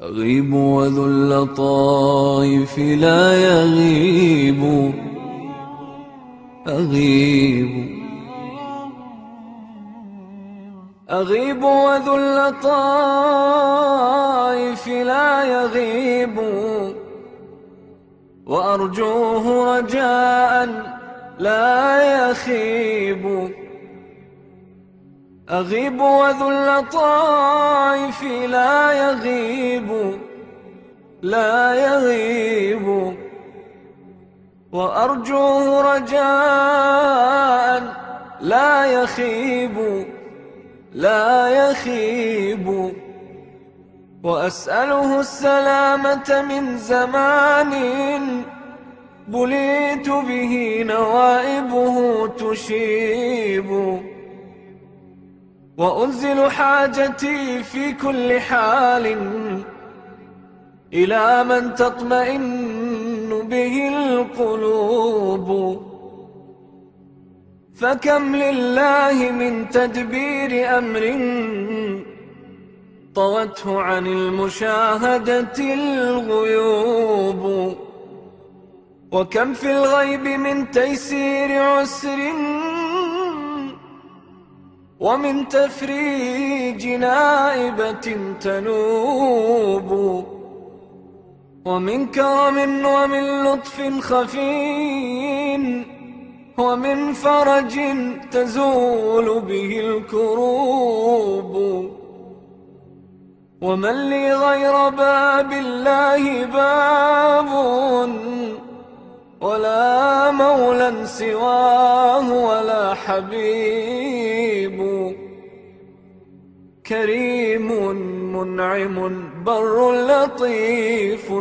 أغيب وذو اللطائف لا يغيب. أغيب أغيب وذو اللطائف لا يغيب، وأرجوه رجاء لا يخيب. أغيب وذو اللطائف لا يغيب، لا يغيب، وأرجوه رجاء لا يخيب، لا يخيب. وأسأله السلامة من زمان بليت به نوائبه تشيب، وأنزل حاجتي في كل حال إلى من تطمئن به القلوب. فكم لله من تدبير أمر طوته عن المشاهدة الغيوب، وكم في الغيب من تيسير عسر ومن تفريج نائبة تنوب، ومن كرم ومن لطف خفي ومن فرج تزول به الكروب. ومن لي غير باب الله باب، ولا مولى سواه ولا حبيب. كريم منعم بر لطيف،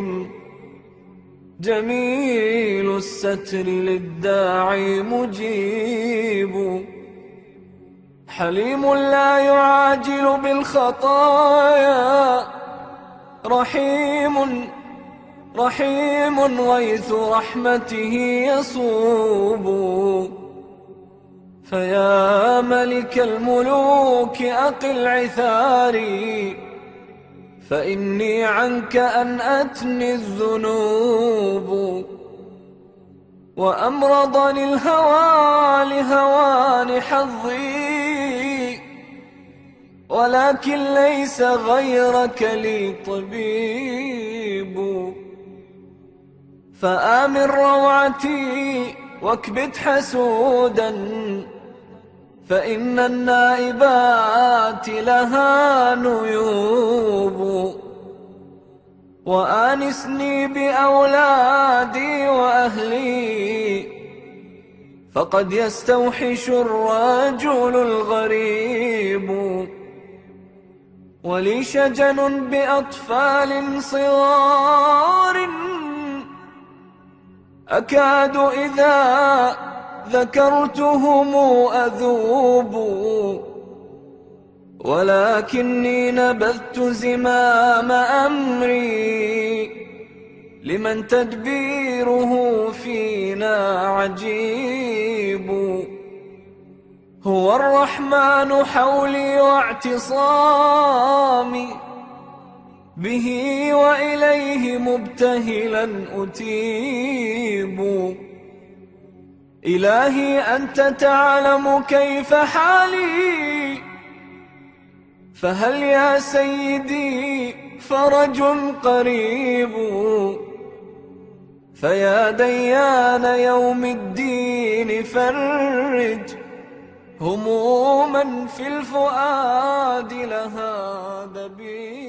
جميل الستر للداعي مجيب. حليم لا يعاجل بالخطايا، رحيم غيث رحمته يصوب. فيا ملك الملوك أقل عثاري، فإني عنك أنأتني الذنوب. وأمرضني الهوى لهوان حظي، ولكن ليس غيرك لي طبيب. فآمن روعتي واكبت حسودا، فإن النائبات لها نيوب. وآنسني بأولادي وأهلي، فقد يستوحش الرجل الغريب. ولي شجن بأطفال صغار، أكاد إذا ذكرتهم أذوب. ولكني نبذت زمام أمري لمن تدبيره فينا عجيب. هو الرحمن حولي واعتصامي، به وإليه مبتهلا أتيب. إلهي أنت تعلم كيف حالي، فهل يا سيدي فرج قريب. فيا ديان يوم الدين فرج هموما في الفؤاد لها دبيب.